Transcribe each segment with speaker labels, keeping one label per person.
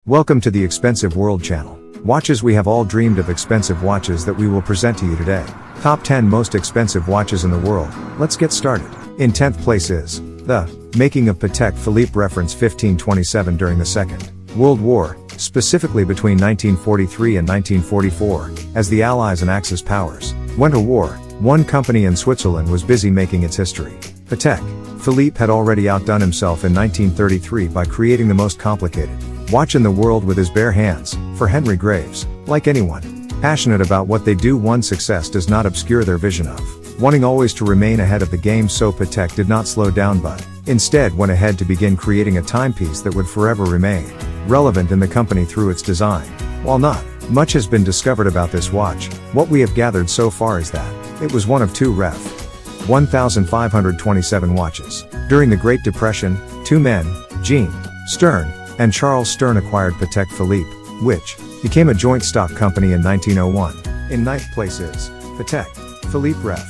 Speaker 1: Welcome to the Expensive World channel. Watches. We have all dreamed of expensive watches that we will present to you today. Top 10 most expensive watches in the world. Let's get started. In 10th place is the making of Patek Philippe, reference 1527. During the Second World War, specifically between 1943 and 1944, as the Allies and Axis powers went to war, one company in Switzerland was busy making its history. Patek Philippe had already outdone himself in 1933 by creating the most complicated watch in the world with his bare hands, for Henry Graves. Like anyone passionate about what they do, one's success does not obscure their vision of wanting always to remain ahead of the game, so Patek did not slow down but instead went ahead to begin creating a timepiece that would forever remain relevant in the company through its design. While not much has been discovered about this watch, what we have gathered so far is that it was one of two Ref. 1,527 watches. During the Great Depression, two men, Gene Stern and Charles Stern, acquired Patek Philippe, which became a joint stock company in 1901. In 9th place is Patek Philippe Ref.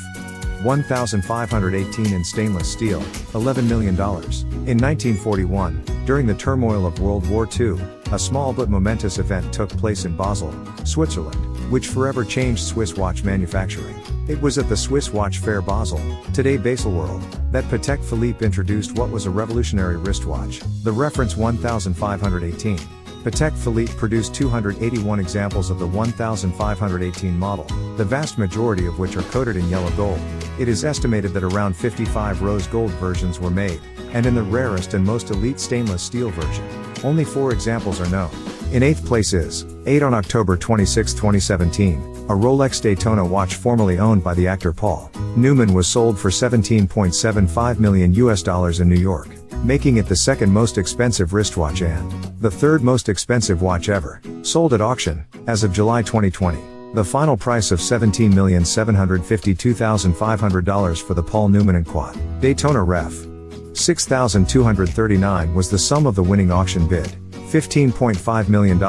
Speaker 1: 1,518 in stainless steel, $11 million. In 1941, during the turmoil of World War II, a small but momentous event took place in Basel, Switzerland, which forever changed Swiss watch manufacturing. It was at the Swiss Watch Fair Basel, today Baselworld, that Patek Philippe introduced what was a revolutionary wristwatch, the reference 1,518. Patek Philippe produced 281 examples of the 1,518 model, the vast majority of which are coated in yellow gold. It is estimated that around 55 rose gold versions were made, and in the rarest and most elite stainless steel version, only 4 examples are known. In 8th place is 8 on October 26, 2017, a Rolex Daytona watch formerly owned by the actor Paul Newman was sold for $17.75 million in New York, making it the second most expensive wristwatch and the third most expensive watch ever sold at auction as of July 2020. The final price of $17,752,500 for the Paul Newman & Quad Daytona Ref. 6,239 was the sum of the winning auction bid, $15.5 million,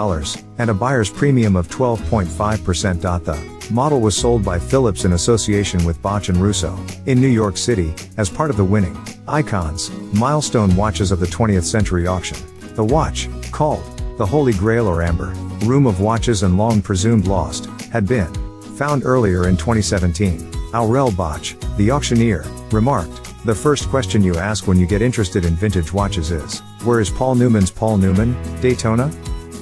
Speaker 1: and a buyer's premium of 12.5%. The model was sold by Philips in association with Bosch and Russo in New York City, as part of the winning Icons, Milestone Watches of the 20th Century auction. The watch, called the Holy Grail or Amber Room of Watches and long presumed lost, had been found earlier in 2017. Aurel Bosch, the auctioneer, remarked, "The first question you ask when you get interested in vintage watches is, where is Paul Newman's Paul Newman Daytona?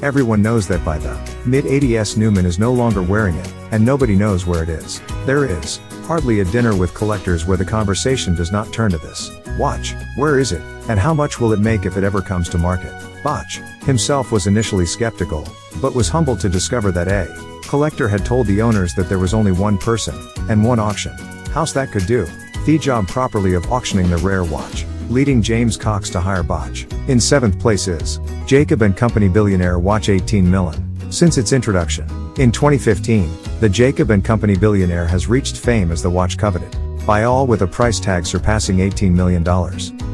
Speaker 1: Everyone knows that by the mid-80s Newman is no longer wearing it, and nobody knows where it is. There is hardly a dinner with collectors where the conversation does not turn to this watch. Where is it, and how much will it make if it ever comes to market?" Bosch himself was initially skeptical, but was humbled to discover that a collector had told the owners that there was only one person and one auction house that could do the job properly of auctioning the rare watch, leading James Cox to hire Bosch. In 7th place is Jacob & Company Billionaire Watch, 18 million. Since its introduction in 2015, the Jacob & Company Billionaire has reached fame as the watch coveted by all, with a price tag surpassing $18 million.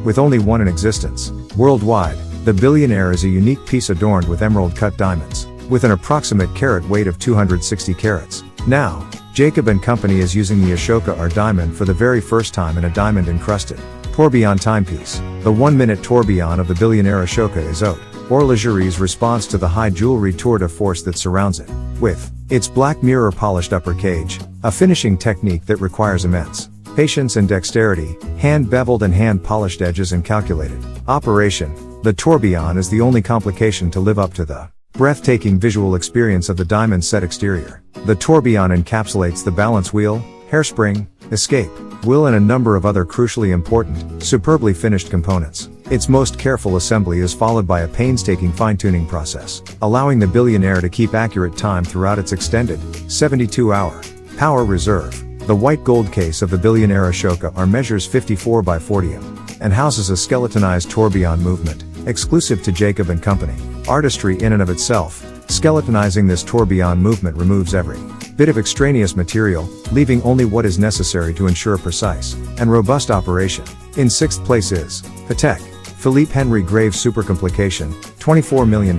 Speaker 1: With only one in existence worldwide, the Billionaire is a unique piece adorned with emerald-cut diamonds, with an approximate carat weight of 260 carats. Now, Jacob & Company is using the Ashoka R diamond for the very first time in a diamond-encrusted tourbillon timepiece. The 1-minute tourbillon of the Billionaire Ashoka is haute horlogerie's response to the high jewelry tour de force that surrounds it, with its black mirror-polished upper cage, a finishing technique that requires immense patience and dexterity, hand-beveled and hand-polished edges and calculated operation. The tourbillon is the only complication to live up to the breathtaking visual experience of the diamond-set exterior. The tourbillon encapsulates the balance wheel, hairspring, escape wheel and a number of other crucially important, superbly finished components. Its most careful assembly is followed by a painstaking fine-tuning process, allowing the Billionaire to keep accurate time throughout its extended 72-hour power reserve. The white gold case of the Billionaire Ashoka R measures 54 by 40 and houses a skeletonized tourbillon movement, exclusive to Jacob & Company. Artistry in and of itself, skeletonizing this tourbillon movement removes every bit of extraneous material, leaving only what is necessary to ensure precise and robust operation. In 6th place is Patek Philippe Henry Graves Super Complication, $24 million.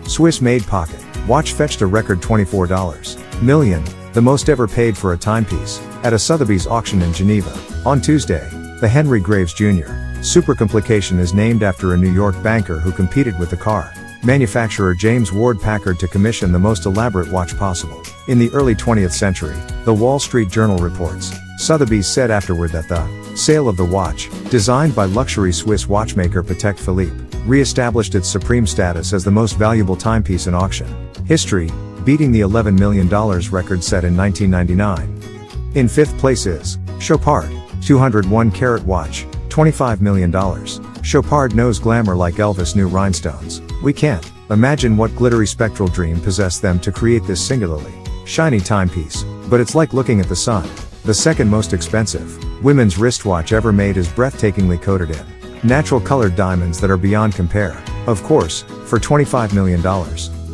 Speaker 1: Swiss-made pocket watch fetched a record $24 million, the most ever paid for a timepiece, at a Sotheby's auction in Geneva. On Tuesday, the Henry Graves Jr. Super Complication is named after a New York banker who competed with the car. manufacturer James Ward Packard to commission the most elaborate watch possible. In the early 20th century, the Wall Street Journal reports, Sotheby's said afterward that the sale of the watch, designed by luxury Swiss watchmaker Patek Philippe, re-established its supreme status as the most valuable timepiece in auction history, beating the $11 million record set in 1999. In fifth place is Chopard, 201-carat watch, $25 million. Chopard knows glamour like Elvis knew rhinestones. We can't imagine what glittery spectral dream possessed them to create this singularly shiny timepiece, but it's like looking at the sun. The second most expensive women's wristwatch ever made is breathtakingly coated in natural colored diamonds that are beyond compare. Of course, for $25 million,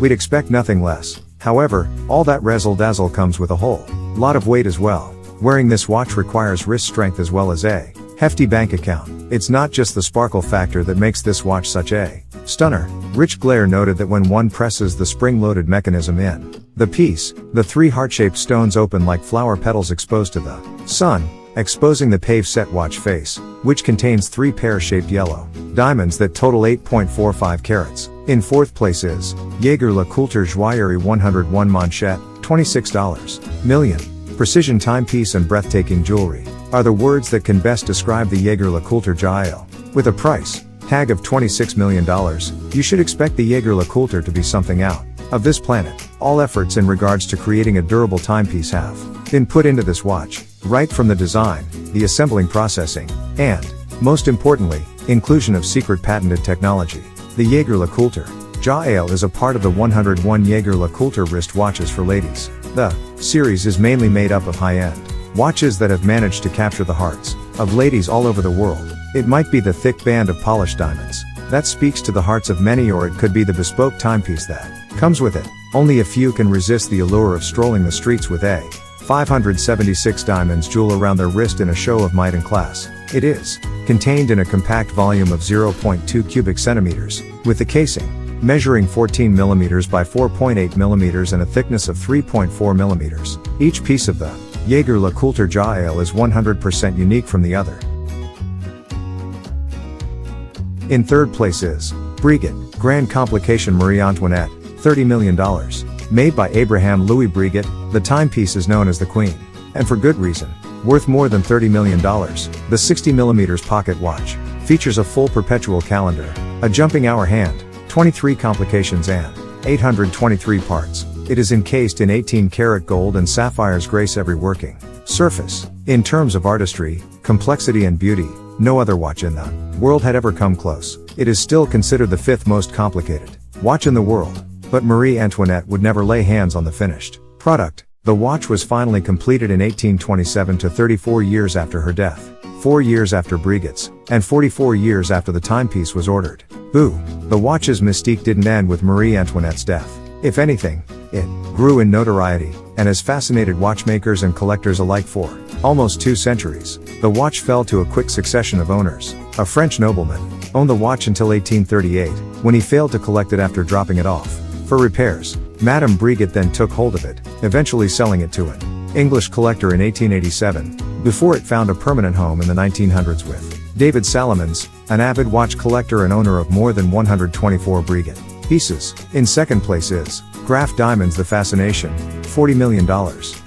Speaker 1: we'd expect nothing less. However, all that razzle-dazzle comes with a whole lot of weight as well. Wearing this watch requires wrist strength as well as a hefty bank account. It's not just the sparkle factor that makes this watch such a stunner. Rich Blair noted that when one presses the spring-loaded mechanism in the piece, the three heart-shaped stones open like flower petals exposed to the sun, exposing the pave-set watch face, which contains three pear-shaped yellow diamonds that total 8.45 carats. In fourth place is Jaeger LeCoultre Joaillerie 101 Manchette, $26 million. Precision timepiece and breathtaking jewelry are the words that can best describe the Jaeger LeCoultre Joaillerie. With a price tag of $26 million, you should expect the Jaeger LeCoultre to be something out of this planet. All efforts in regards to creating a durable timepiece have been put into this watch, right from the design, the assembling processing, and, most importantly, inclusion of secret patented technology. The Jaeger LeCoultre Joaillerie is a part of the 101 Jaeger LeCoultre wrist watches for ladies. The series is mainly made up of high-end watches that have managed to capture the hearts of ladies all over the world. It might be the thick band of polished diamonds that speaks to the hearts of many, or it could be the bespoke timepiece that comes with it. Only a few can resist the allure of strolling the streets with a 576 diamonds jewel around their wrist in a show of might and class. It is contained in a compact volume of 0.2 cubic centimeters, with the casing measuring 14 mm by 4.8 mm and a thickness of 3.4 mm. Each piece of the Jaeger LeCoultre Joaillerie is 100% unique from the other. In third place is Breguet Grand Complication Marie Antoinette, $30 million. Made by Abraham Louis Breguet, the timepiece is known as the Queen. And for good reason. Worth more than $30 million, the 60mm pocket watch features a full perpetual calendar, a jumping hour hand, 23 complications and 823 parts. It is encased in 18-karat gold and sapphires grace every working surface. In terms of artistry, complexity and beauty, no other watch in the world had ever come close. It is still considered the fifth most complicated watch in the world, but Marie Antoinette would never lay hands on the finished product. The watch was finally completed in 1827 to 34 years after her death, 4 years after Breguet's, and 44 years after the timepiece was ordered. Boo! The watch's mystique didn't end with Marie Antoinette's death. If anything, it grew in notoriety, and has fascinated watchmakers and collectors alike for almost 2 centuries. The watch fell to a quick succession of owners. A French nobleman owned the watch until 1838, when he failed to collect it after dropping it off for repairs. Madame Breguet then took hold of it, eventually selling it to an English collector in 1887, before it found a permanent home in the 1900s with David Salomons, an avid watch collector and owner of more than 124 Breguet pieces. In second place is Graf Diamonds The Fascination, $40 million.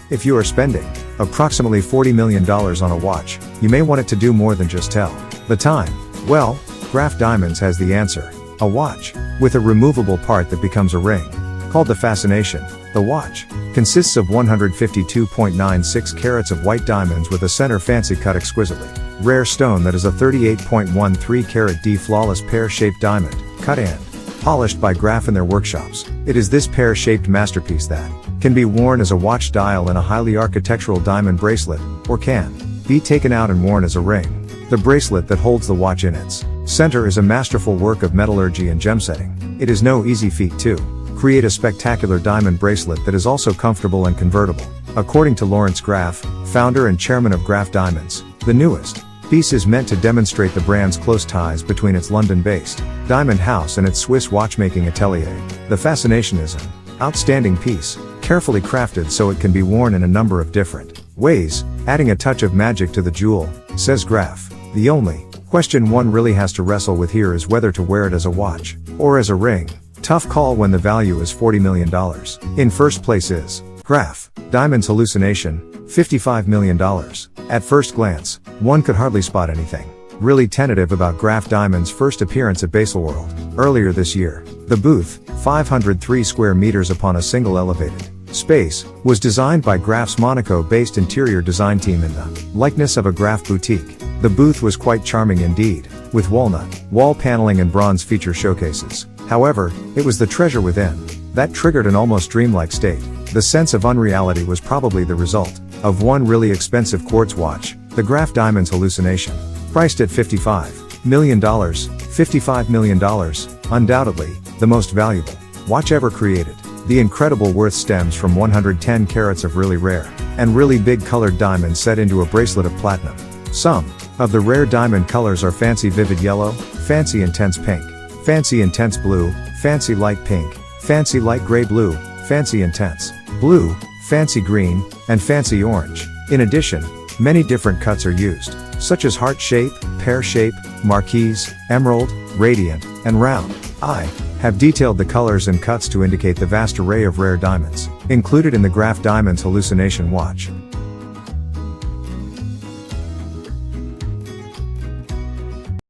Speaker 1: If you are spending approximately $40 million on a watch, you may want it to do more than just tell the time. Well, Graf Diamonds has the answer. A watch with a removable part that becomes a ring. Called the Fascination, the watch consists of 152.96 carats of white diamonds with a center fancy cut exquisitely rare stone that is a 38.13 carat D flawless pear-shaped diamond, cut and polished by Graf in their workshops. It is this pear-shaped masterpiece that can be worn as a watch dial in a highly architectural diamond bracelet, or can be taken out and worn as a ring. The bracelet that holds the watch in its center is a masterful work of metallurgy and gem setting. It is no easy feat to create a spectacular diamond bracelet that is also comfortable and convertible. According to Lawrence Graf, founder and chairman of Graf Diamonds, the newest piece is meant to demonstrate the brand's close ties between its London-based diamond house and its Swiss watchmaking atelier. The Fascination is an outstanding piece, carefully crafted so it can be worn in a number of different ways, adding a touch of magic to the jewel, says Graf. The only question one really has to wrestle with here is whether to wear it as a watch or as a ring. Tough call when the value is $40 million. In first place is Graf Diamonds Hallucination, $55 million. At first glance, one could hardly spot anything really tentative about Graf Diamond's first appearance at Baselworld earlier this year. The booth, 503 square meters upon a single elevated space, was designed by Graf's Monaco-based interior design team in the likeness of a Graf boutique. The booth was quite charming indeed, with walnut wall paneling and bronze feature showcases. However, it was the treasure within that triggered an almost dreamlike state. The sense of unreality was probably the result of one really expensive quartz watch, the Graf Diamonds Hallucination. Priced at $55 million, $55 million, undoubtedly, the most valuable watch ever created. The incredible worth stems from 110 carats of really rare and really big colored diamonds set into a bracelet of platinum. Some of the rare diamond colors are fancy vivid yellow, fancy intense pink, fancy intense blue, fancy light pink, fancy light gray blue, fancy intense blue, fancy green, and fancy orange. In addition, many different cuts are used, such as heart shape, pear shape, marquise, emerald, radiant, and round. I have detailed the colors and cuts to indicate the vast array of rare diamonds included in the Graf Diamonds Hallucination watch.